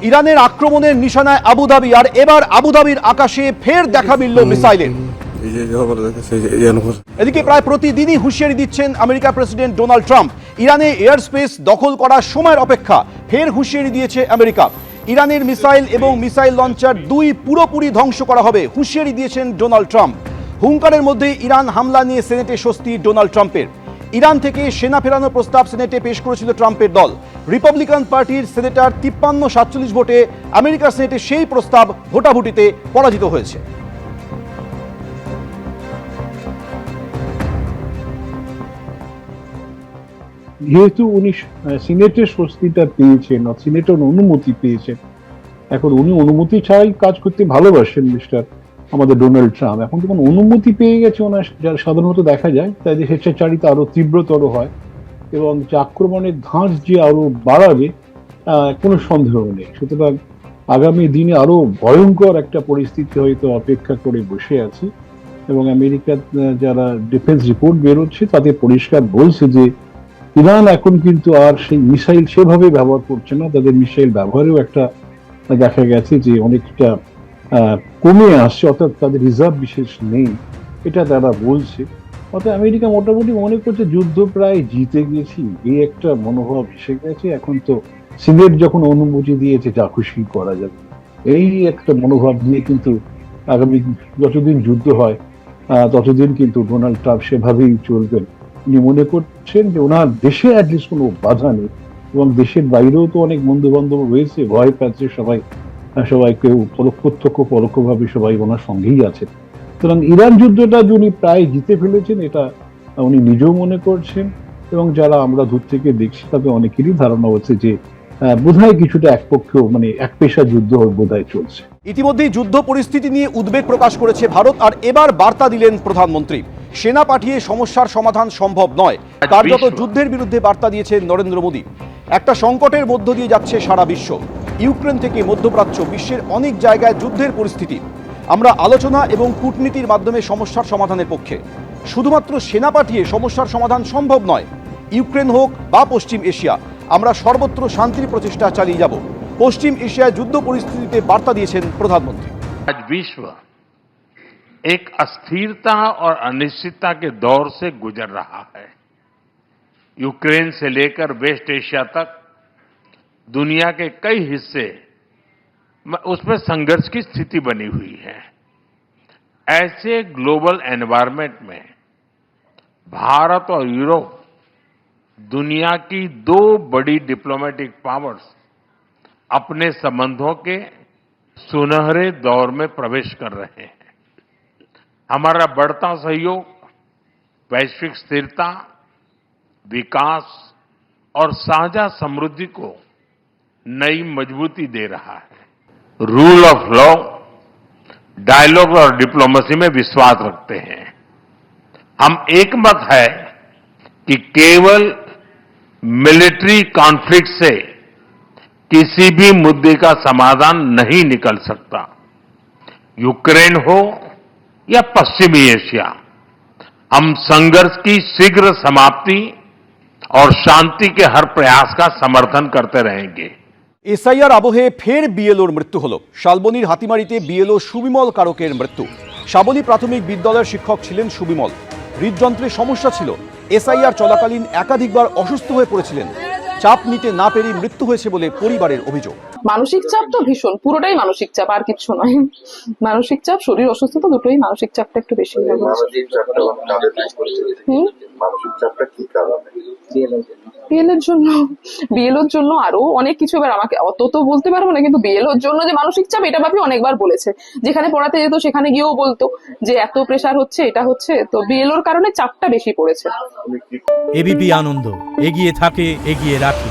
ইরানের আক্রমণের নিশানায় আবুধাবি, আর এবার আবুধাবির আকাশে ফের দেখা মিলল মিসাইলের। এদিকে প্রায় প্রতিদিনই হুঁশিয়ারি দিচ্ছেন আমেরিকার প্রেসিডেন্ট ডোনাল্ড ট্রাম্প। ইরানে এয়ার স্পেস দখল করার সময়ের অপেক্ষা ফের হুঁশিয়ারি দিয়েছে আমেরিকা। ইরানের মিসাইল এবং মিসাইল লঞ্চার দুই পুরোপুরি ধ্বংস করা হবে, হুঁশিয়ারি দিয়েছেন ডোনাল্ড ট্রাম্প। হুঙ্কারের মধ্যে ইরান হামলা নিয়ে সেনেটে স্বস্তি ডোনাল্ড ট্রাম্পের। ইরান থেকে সেনা ফেরানোর প্রস্তাব সেনেটে পেশ করেছিল ট্রাম্পের দল। রিপাবলিকান পার্টির সেনেটর 53-47 ভোটে আমেরিকার সেনেটে সেই প্রস্তাব ভোটাভুটিতে পরাজিত হয়েছে। যেহেতু উনি সিনেটের স্বস্তিটা পেয়েছেন, সিনেটের অনুমতি পেয়েছেন, এখন উনি অনুমতি ছাড়াই কাজ করতে ভালোবাসেন মিস্টার আমাদের ডোনাল্ড ট্রাম্প। এখন যখন অনুমতি পেয়ে গেছে ওনার, যা সাধারণত দেখা যায়, তাই স্বেচ্ছাচারিতা আরো তীব্রতর হয় এবং যে আক্রমণের ধাঁচ যে আরো বাড়াবে কোনো সন্দেহ নেই। সুতরাং আগামী দিনে আরো ভয়ঙ্কর একটা পরিস্থিতি হয়তো অপেক্ষা করে বসে আছে। এবং আমেরিকার যারা ডিফেন্স রিপোর্ট বেরোচ্ছে তাতে পরিষ্কার বলছে যে ইরান এখন কিন্তু আর সেই মিসাইল সেভাবে ব্যবহার করছে না। তাদের মিসাইল ব্যবহারেও একটা দেখা গেছে যে অনেকটা কমে আসছে, অর্থাৎ তাদের রিজার্ভ বিশেষ নেই, এটা তারা বলছে। অর্থাৎ আমেরিকা মোটামুটি মনে করছে যুদ্ধ প্রায় জিতে গেছি, এই একটা মনোভাব এসে গেছে। এখন তো সিনেট যখন অনুমতি দিয়েছে যা খুশি করা যাবে, এই একটা মনোভাব নিয়ে কিন্তু আগামী যতদিন যুদ্ধ হয় ততদিন কিন্তু ডোনাল্ড ট্রাম্প সেভাবেই চলবেন। উনি মনে করছেন যে ওনার দেশে অ্যাটলিস্ট কোনো বাধা নেই, এবং দেশের বাইরেও তো অনেক বন্ধু বান্ধব রয়েছে, ভয় পাচ্ছে সবাই কেউ প্রত্যক্ষ পরোক্ষভাবে সবাই ওনার সঙ্গেই আছে। সুতরাং ইরান যুদ্ধটা উনি প্রায় জিতে ফেলেছেন, এটা উনি নিজেও মনে করছেন, এবং যারা আমরা দূর থেকে দেখছি তাতে অনেকেরই ধারণা হচ্ছে যে বোধহয় কিছুটা একপক্ষ এক পেশা যুদ্ধ বোধহয় চলছে। ইতিমধ্যেই যুদ্ধ পরিস্থিতি নিয়ে উদ্বেগ প্রকাশ করেছে ভারত, আর এবার বার্তা দিলেন প্রধানমন্ত্রী। সেনা পাঠিয়ে সমস্যার সমাধান সম্ভব নয়, কার্যত যুদ্ধের বিরুদ্ধে বার্তা দিয়েছেন নরেন্দ্র মোদী। একটা সংকটের মধ্য দিয়ে যাচ্ছে সারা বিশ্ব, ইউক্রেন থেকে মধ্যপ্রাচ্য, বিশ্বের অনেক জায়গায় যুদ্ধের পরিস্থিতি। আমরা আলোচনা এবং কূটনীতির মাধ্যমে সমস্যার সমাধানের পক্ষে। শুধুমাত্র সেনা পাঠিয়ে সমস্যার সমাধান সম্ভব নয়। ইউক্রেন হোক বা পশ্চিম এশিয়া, আমরা সর্বত্র শান্তির প্রচেষ্টা চালিয়ে যাব। পশ্চিম এশিয়ায় যুদ্ধ পরিস্থিতিতে বার্তা দিয়েছেন প্রধানমন্ত্রী। आज विश्व एक अस्थिरता और अनिश्चितता के दौर से गुजर रहा है। यूक्रेन से लेकर वेस्ट एशिया तक दुनिया के कई हिस्से उसमें संघर्ष की स्थिति बनी हुई है। ऐसे ग्लोबल एनवायरनमेंट में भारत और यूरोप, दुनिया की दो बड़ी डिप्लोमेटिक पावर्स, अपने संबंधों के सुनहरे दौर में प्रवेश कर रहे हैं। हमारा बढ़ता सहयोग वैश्विक स्थिरता, विकास और साझा समृद्धि को नई मजबूती दे रहा है। रूल ऑफ लॉ, डायलॉग और डिप्लोमेसी में विश्वास रखते हैं। हम एकमत है कि केवल मिलिट्री कॉन्फ्लिक्ट से किसी भी मुद्दे का समाधान नहीं निकल सकता। यूक्रेन हो या पश्चिमी एशिया, हम संघर्ष की शीघ्र समाप्ति और शांति के हर प्रयास का समर्थन करते रहेंगे। এসআইআর আবহে ফের বিএলওর মৃত্যু হলো। শালবনীর হাতিমারিতে বিএলও সুবিমল কারকের মৃত্যু। শাবলী প্রাথমিক বিদ্যালয়ের শিক্ষক ছিলেন সুবিমল। হৃদযন্ত্রের সমস্যা ছিল। এসআইআর চলাকালীন একাধিকবার অসুস্থ হয়ে পড়েছিলেন। চাপ নিতে না পেরে মৃত্যু হয়েছে বলে পরিবারের অভিযোগ। মানসিক চাপ তো ভীষণ, পুরোটাই মানসিক চাপ, আর কিছু নয়। মানসিক চাপ, শরীর অসুস্থতা দুটোই, মানসিক চাপটা একটু বেশি লাগে। বিএলওর জন্য আরো অনেক কিছু, এবার আমাকে অত তো বলতে পারবো না, কিন্তু বিএলওর জন্য যে মানসিক চাপ, এটা ভাবি অনেকবার বলেছে। যেখানে পড়াতে যেত সেখানে গিয়েও বলতো যে এত প্রেসার হচ্ছে, এটা হচ্ছে, তো বিএলওর কারণে চাপটা বেশি পড়েছে। এবিপি আনন্দ, এগিয়ে থাকে, এগিয়ে রাখে।